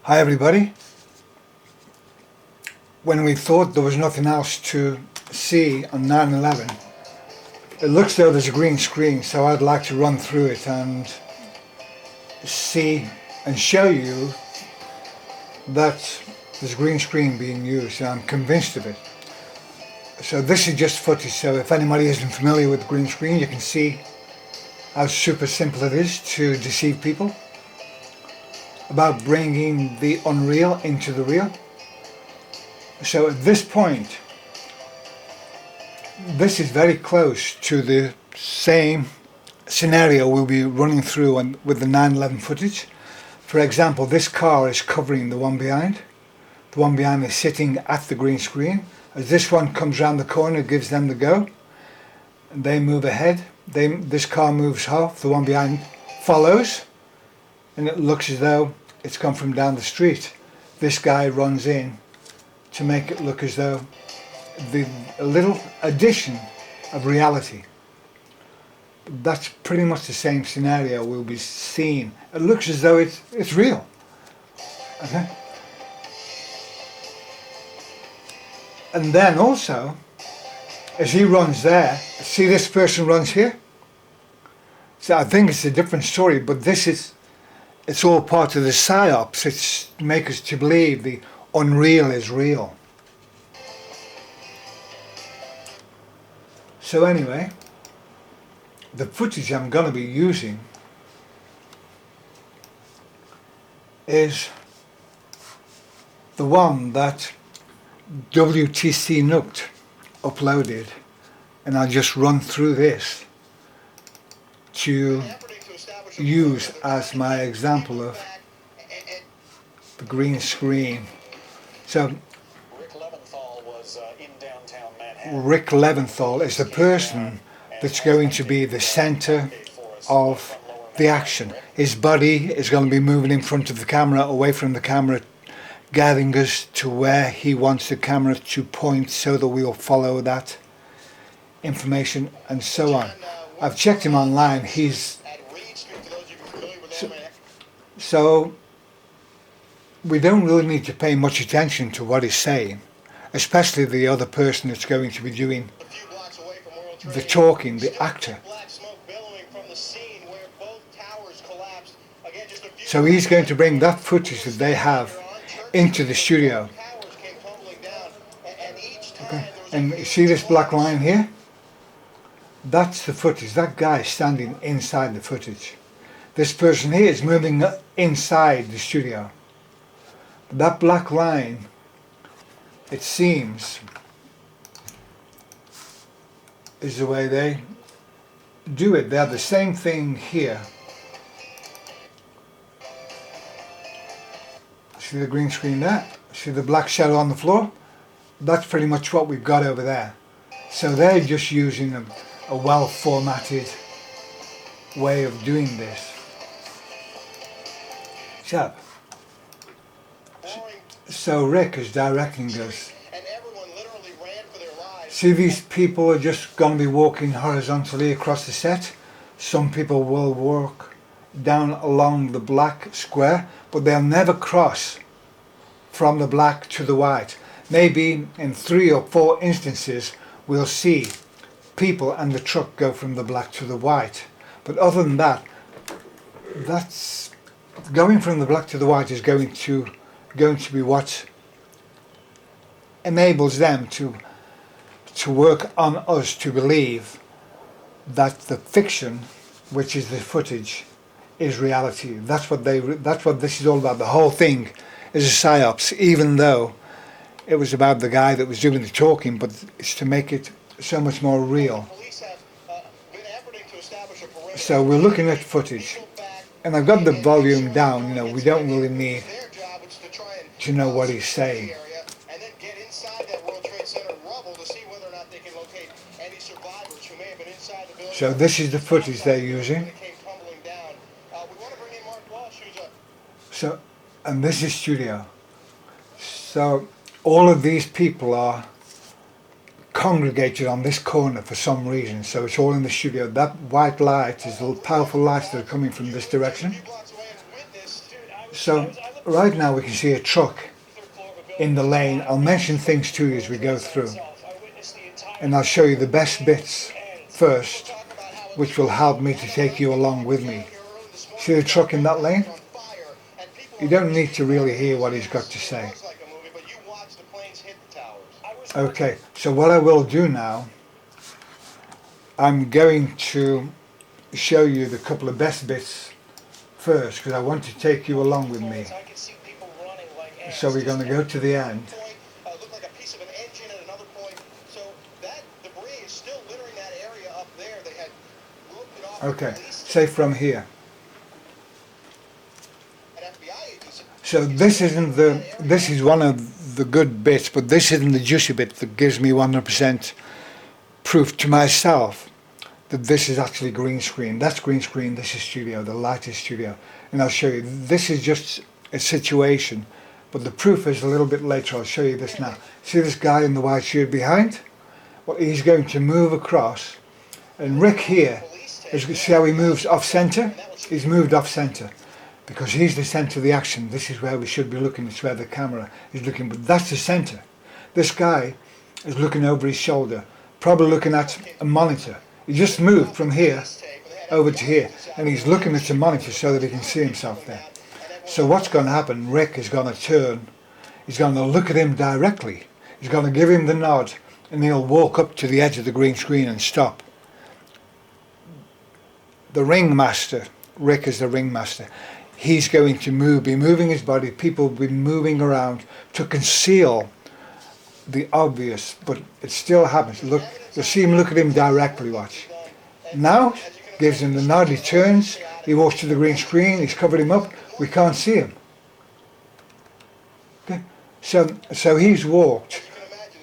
Hi everybody. When we thought there was nothing else to see on 9/11, it looks though there's a green screen, so I'd like to run through it and see and show you that there's a green screen being used, and I'm convinced of it. So this is just footage, so if anybody isn't familiar with green screen, you can see how super simple it is to deceive people, about bringing the unreal into the real. So at this point, this is very close to the same scenario we'll be running through with the 9/11 footage. For example, this car is covering the one behind. The one behind is sitting at the green screen. As this one comes around the corner, it gives them the go. They move ahead. This car moves off. The one behind follows, and it looks as though it's come from down the street. This guy runs in to make it look as though a little addition of reality. That's pretty much the same scenario we'll be seeing. It looks as though it's real. Okay. And then also, as he runs there, see this person runs here? So I think it's a different story, but it's all part of the PSYOPS. It's to make us to believe the unreal is real. So anyway, the footage I'm going to be using is the one that WTC Nooked uploaded, and I'll just run through this to use as my example of the green screen. So Rick Leventhal is the person that's going to be the center of the action. His body is going to be moving in front of the camera, away from the camera, guiding us to where he wants the camera to point so that we'll follow that information and so on. I've checked him online. So we don't really need to pay much attention to what he's saying, especially the other person that's going to be doing the talking, the actor. So he's going to bring that footage that they have into the studio. Okay. And you see this black line here? That's the footage. That guy is standing inside the footage. This person here is moving inside the studio. That black line, it seems, is the way they do it. They have the same thing here. See the green screen there? See the black shadow on the floor? That's pretty much what we've got over there. So they're just using a well-formatted way of doing this. So Rick is directing us. See, these people are just going to be walking horizontally across the set. Some people will walk down along the black square, but they'll never cross from the black to the white. Maybe in 3 or 4 instances we'll see people and the truck go from the black to the white. But other than that, that's going from the black to the white is going to be what enables them to work on us to believe that the fiction, which is the footage, is reality. That's what this is all about. The whole thing is a PSYOPS, even though it was about the guy that was doing the talking, but it's to make it so much more real. So we're looking at footage, and I've got the volume down. You know, we don't really need to know what he's saying. So this is the footage they're using. So, and this is studio. So all of these people are congregated on this corner for some reason, so it's all in the studio. That white light is the powerful lights that are coming from this direction. So right now we can see a truck in the lane. I'll mention things to you as we go through, and I'll show you the best bits first, which will help me to take you along with me. See the truck in that lane? You don't need to really hear what he's got to say. Okay, so what I will do now, I'm going to show you the couple of best bits first, because I want to take you along with me. So we're going to go to the end. Okay, say from here. So this is one of the good bits, but this isn't the juicy bit that gives me 100% proof to myself that this is actually green screen. That's green screen, this is studio, the light is studio. And I'll show you, this is just a situation, but the proof is a little bit later. I'll show you this now. See this guy in the white shirt behind? Well, he's going to move across, and Rick here, see how he moves off center? He's moved off center because he's the center of the action. This is where we should be looking. It's where the camera is looking, but that's the center. This guy is looking over his shoulder, probably looking at a monitor. He just moved from here over to here, and he's looking at the monitor so that he can see himself there. So what's going to happen? Rick is going to turn. He's going to look at him directly. He's going to give him the nod, and he'll walk up to the edge of the green screen and stop. The ringmaster, Rick is the ringmaster. He's going to be moving his body. People will be moving around to conceal the obvious, but it still happens. Look, you'll see him look at him directly, watch. Now, gives him the nod, he turns, he walks to the green screen, he's covered him up, we can't see him. Okay? So he's walked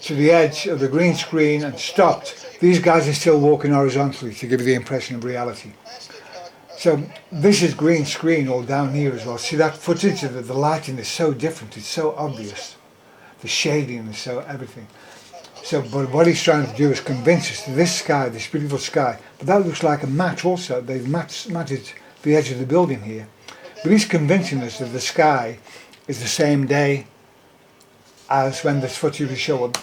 to the edge of the green screen and stopped. These guys are still walking horizontally to give you the impression of reality. So this is green screen all down here as well. See that footage of the lighting is so different, it's so obvious. The shading is so everything. So, but what he's trying to do is convince us that this sky, this beautiful sky, but that looks like a match also. They've matted the edge of the building here. But he's convincing us that the sky is the same day as when this footage was shown.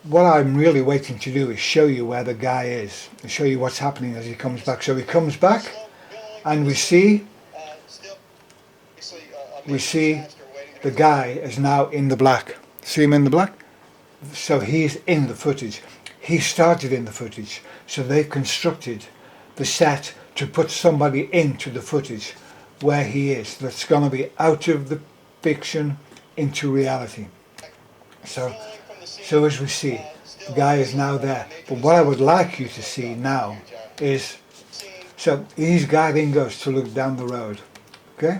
What I'm really waiting to do is show you where the guy is and show you what's happening as he comes back. So he comes back, and we see the guy is now in the black. See him in the black? So he's in the footage. He started in the footage. So they've constructed the set to put somebody into the footage where he is. That's going to be out of the fiction into reality. So as we see, the guy is now there. But what I would like you to see now is, so he's guiding us to look down the road. Okay?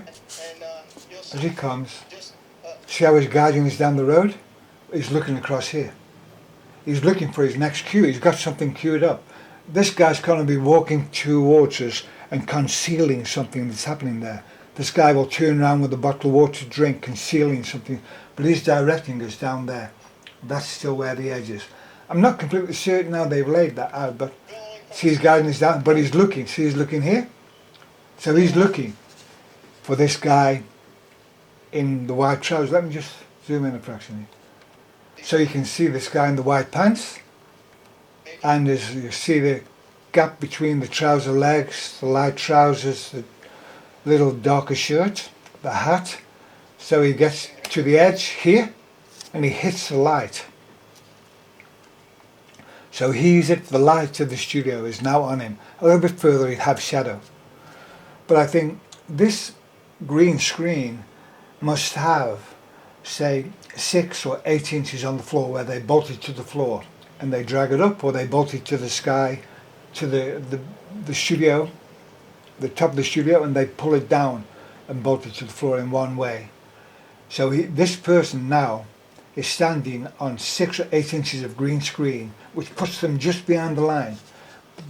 As he comes, see how he's guiding us down the road? He's looking across here. He's looking for his next cue. He's got something queued up. This guy's going to be walking towards us and concealing something that's happening there. This guy will turn around with a bottle of water to drink, concealing something, but he's directing us down there. That's still where the edge is. I'm not completely certain how they've laid that out, but see, he's guiding us down, but he's looking. See, he's looking here. So he's looking for this guy in the white trousers. Let me just zoom in approximately. So you can see this guy in the white pants, and as you see the gap between the trouser legs, the light trousers, the little darker shirt, the hat. So he gets to the edge here, and he hits the light. So he's at the light of the studio is now on him. A little bit further he'd have shadow. But I think this green screen must have, say, 6 or 8 inches on the floor where they bolt it to the floor and they drag it up, or they bolt it to the sky, to the studio, the top of the studio, and they pull it down and bolt it to the floor in one way. So this person now is standing on 6 or 8 inches of green screen, which puts them just behind the line.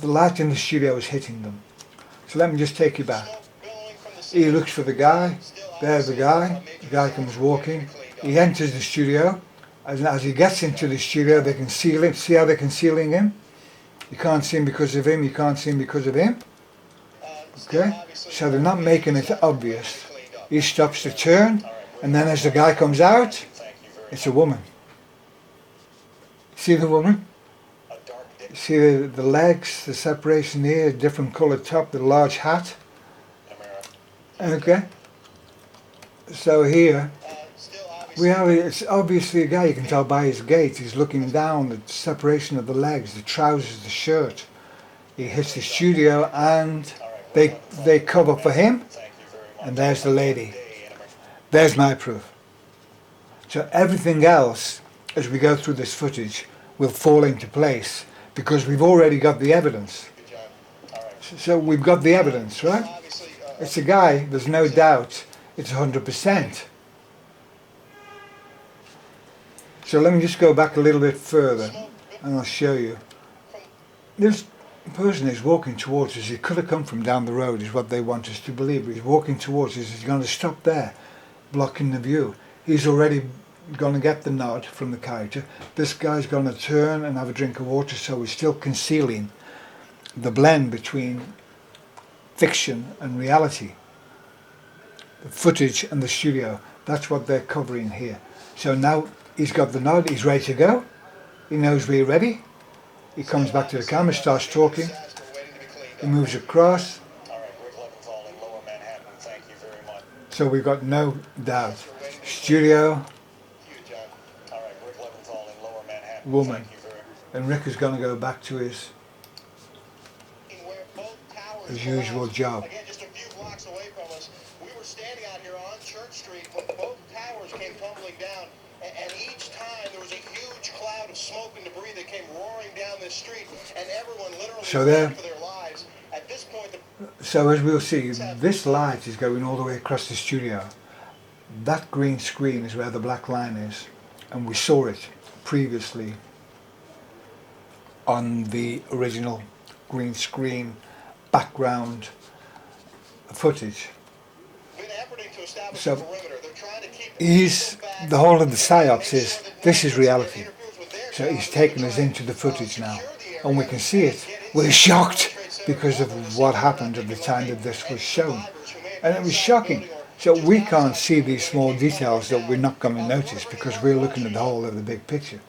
The light in the studio is hitting them. So let me just take you back. He looks for the guy. There's the guy. The guy comes walking. He enters the studio. As he gets into the studio, they conceal him. See how they're concealing him? You can't see him because of him. You can't see him because of him. Okay? So they're not making it obvious. He stops to turn. And then as the guy comes out, it's a woman. See the woman? See the legs, the separation here, different coloured top, the large hat. Okay. So here we have, it's obviously a guy, you can tell by his gait, he's looking down, the separation of the legs, the trousers, the shirt. He hits the studio and they cover for him, and there's the lady. There's my proof. So everything else, as we go through this footage, will fall into place because we've already got the evidence. So we've got the evidence, right? It's a guy, there's no doubt, it's 100%. So let me just go back a little bit further and I'll show you. This person is walking towards us. He could have come from down the road is what they want us to believe, but he's walking towards us. He's going to stop there, blocking the view. He's already going to get the nod from the character. This guy's going to turn and have a drink of water, so he's still concealing the blend between fiction and reality. The footage and the studio, that's what they're covering here. So now he's got the nod, he's ready to go. He knows we're ready. He comes back to the camera, starts talking. He moves across. So we've got no doubt. Studio, woman. And Rick is going to go back to his usual job. Again, just a few blocks away from us, we were standing out here on Church Street when both towers came tumbling down, and each time there was a huge cloud of smoke and debris that came roaring down this street, and everyone literally ran for their lives. At this point, so as we'll see, this light is going all the way across the studio. That green screen is where the black line is, and we saw it previously on the original green screen background footage. So the whole of the PSYOPS is, this is reality. So he's taken us into the footage now, and we can see it. We're shocked because of what happened at the time that this was shown, and it was shocking. So we can't see these small details that we're not going to notice because we're looking at the whole of the big picture.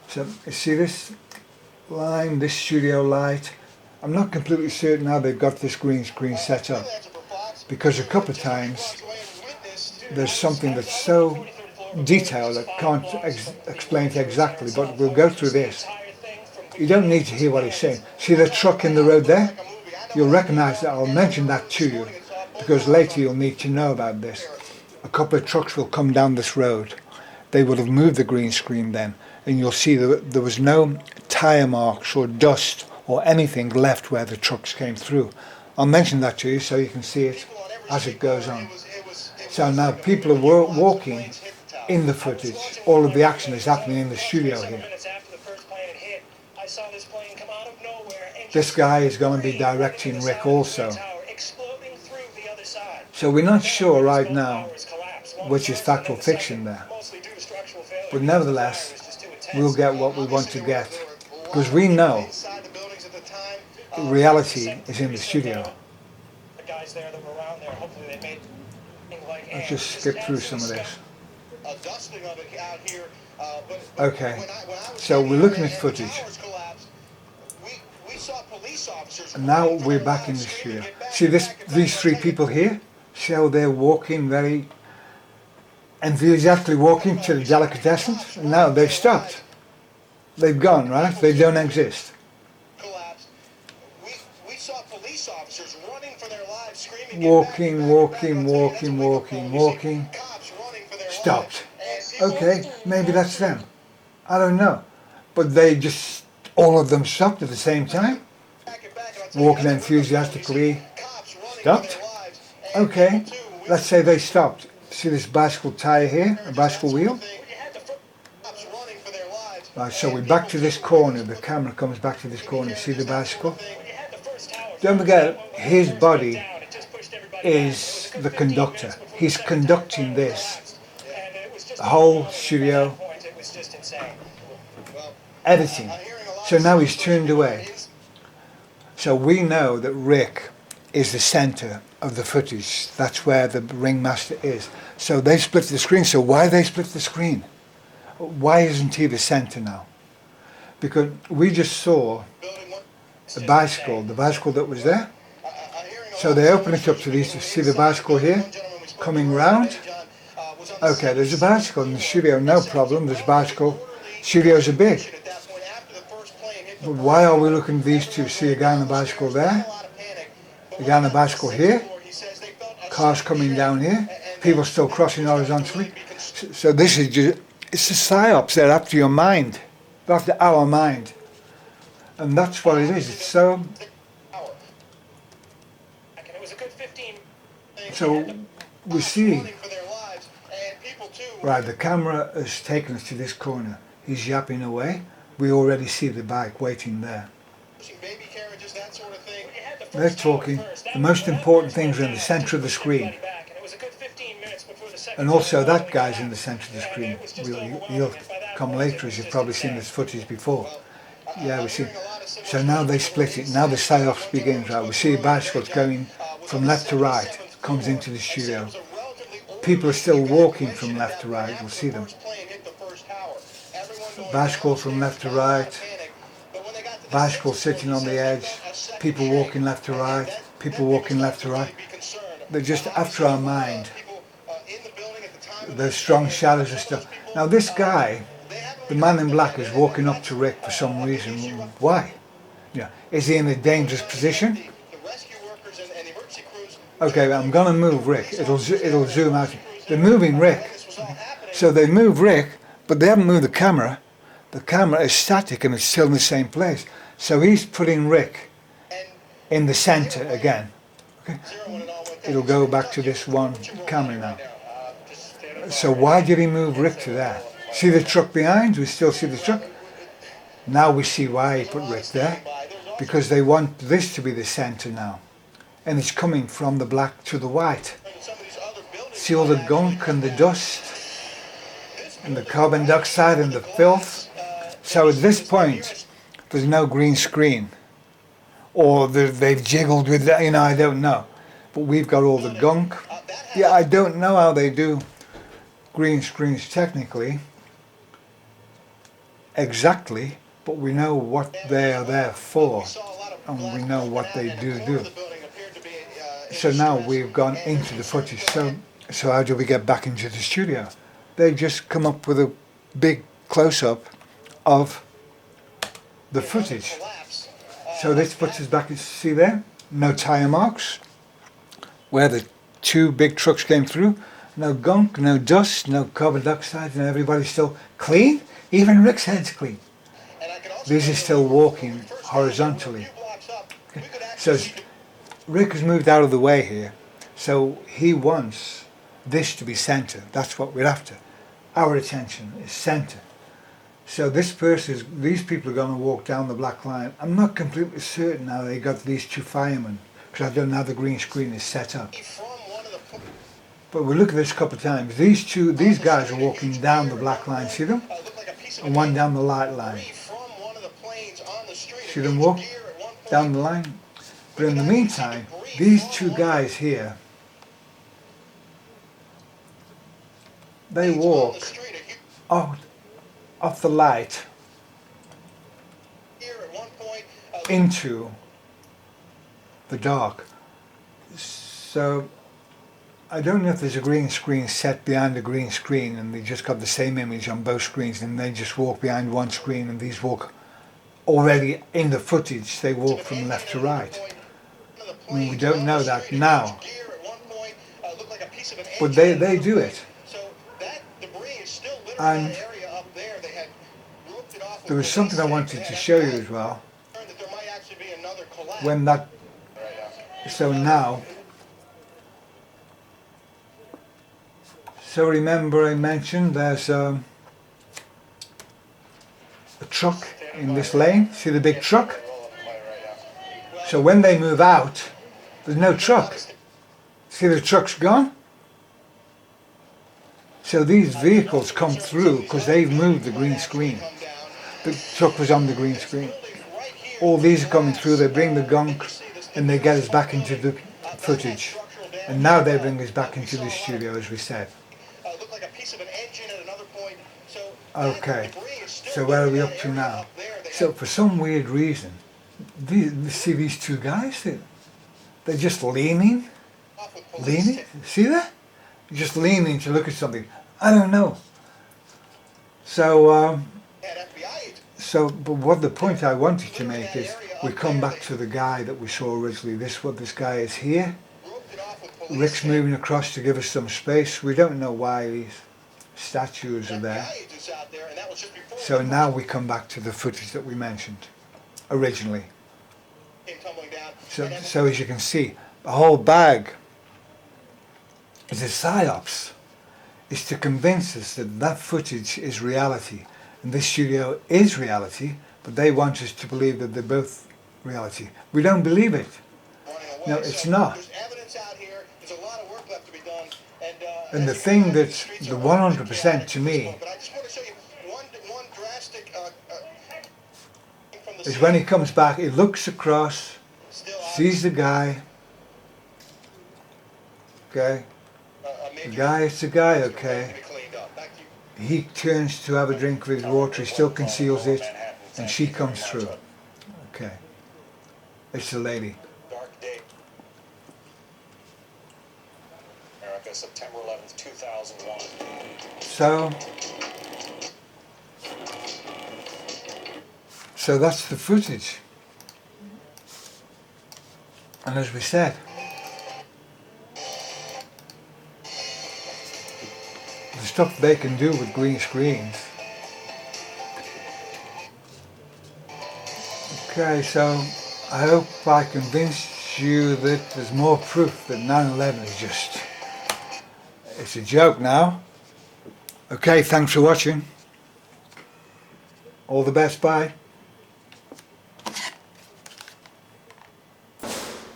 So you see this line, this studio light. I'm not completely certain how they've got this green screen set up, because a couple of times there's something that's so detailed that can't explain it exactly, but we'll go through this. You don't need to hear what he's saying. See the truck in the road there? You'll recognise that. I'll mention that to you because later you'll need to know about this. A couple of trucks will come down this road. They would have moved the green screen then, and you'll see that there was no tyre marks or dust or anything left where the trucks came through. I'll mention that to you so you can see it as it goes on. So now people are walking in the footage. All of the action is happening in the studio here. This guy is going to be directing Rick also. So we're not sure right now which is fact or fiction there. But nevertheless, we'll get what we want to get. Because we know reality is in the studio. Let's just skip through some of this. Okay, so we're looking at footage. And now we're back in the studio. See these three people here? See how they're walking, very enthusiastically walking to the delicatessen? And now they've stopped. They've gone, right? They don't exist. Walking, walking, walking, walking, walking. Stopped. Okay, maybe that's them. I don't know. But they just, all of them stopped at the same time. Walking enthusiastically. Stopped. Okay, let's say they stopped. See this bicycle tire here, a bicycle wheel? Right, so we're back to this corner. The camera comes back to this corner. See the bicycle? Don't forget, his body is the conductor. He's conducting this. The whole studio. Editing. So now he's turned away. So we know that Rick is the center of the footage. That's where the ringmaster is. So they split the screen. So why they split the screen? Why isn't he the center now? Because we just saw the bicycle that was there. So they open it up to these, to see the bicycle here, coming round. Okay, there's a bicycle in the studio, no problem, there's a bicycle. Studios are big. But why are we looking at these two? See a guy on the bicycle there, a guy on the bicycle here, cars coming down here, people still crossing horizontally. So this is just, it's the psyops, they're after your mind, they're after our mind. And that's what it is, it's so... So we see, right, the camera has taken us to this corner. He's yapping away. We already see the bike waiting there. They're talking. The most important things are in the center of the screen. And also that guy's in the center of the screen. He'll come later, as you've probably seen this footage before. Yeah, we see. So now they split it. Now the psyops begins. Right, we see bicycles going from left to right. Comes into the studio. People are still walking from left to right. We'll see them. Bicycle from left to right. Bicycle sitting on the edge. People walking left to right. People walking left to right. They're just after our mind. There's strong shadows and stuff. Now this guy, the man in black, is walking up to Rick for some reason. Why? Yeah. Is he in a dangerous position? Okay, I'm going to move Rick. It'll zoom out. They're moving Rick. So they move Rick, but they haven't moved the camera. The camera is static and it's still in the same place. So he's putting Rick in the center again. Okay. It'll go back to this one camera now. So why did he move Rick to there? See the truck behind? We still see the truck. Now we see why he put Rick there. Because they want this to be the center now. And it's coming from the black to the white. See all the gunk and the dust and the carbon dioxide and the filth. So at this point, there's no green screen, or they've jiggled with that. I don't know. But we've got all the gunk. Yeah, I don't know how they do green screens technically, exactly, but we know what they are there for, and we know what they do. So now we've gone into the footage. So how do we get back into the studio? They just come up with a big close-up of the footage. So this puts us back, see there? No tire marks. Where the two big trucks came through. No gunk, no dust, no carbon dioxide, and everybody's still clean. Even Rick's head's clean. These are still walking horizontally. Okay. So Rick has moved out of the way here, so he wants this to be center. That's what we're after. Our attention is center. So these people are going to walk down the black line. I'm not completely certain how they got these two firemen, because I don't know how the green screen is set up. But we'll look at this a couple of times. These guys are walking down the black line, see them? And one down the light line. See them walk down the line? But in the meantime, these two guys here, they walk out of the light into the dark. So I don't know if there's a green screen set behind a green screen and they just got the same image on both screens and they just walk behind one screen, and these walk already in the footage, they walk from left to right. We don't know that now, but they do it. And there was something I wanted to show you as well. So now, so remember I mentioned there's a truck in this lane. See the big truck? So when they move out, there's no truck. See the truck's gone? So these vehicles come through because they've moved the green screen. The truck was on the green screen. All these are coming through, they bring the gunk, and they get us back into the footage. And now they bring us back into the studio, as we said. Looked like a piece of an engine at another point. So Okay, so where are we up to now? So for some weird reason, see these two guys? They're just leaning. See that? Just leaning to look at something. I don't know. So, but what the point I wanted to make is, we come back to the guy that we saw originally. This guy is here. Rick's moving across to give us some space. We don't know why these statues are there. So now we come back to the footage that we mentioned originally. So as you can see, the whole bag is a PSYOPS. It's to convince us that that footage is reality. And this studio is reality, but they want us to believe that they're both reality. We don't believe it. No, it's not. And the thing that's the 100% to me is when he comes back, he looks across, sees the guy. Okay. The guy is the guy, okay. He turns to have a drink with his water, he still conceals it, and she comes through. Okay. It's the lady. September 11th, 2001. So that's the footage. And as we said, the stuff they can do with green screens. Okay, so I hope I convinced you that there's more proof that 9/11 is just, it's a joke now. Okay, thanks for watching. All the best, bye.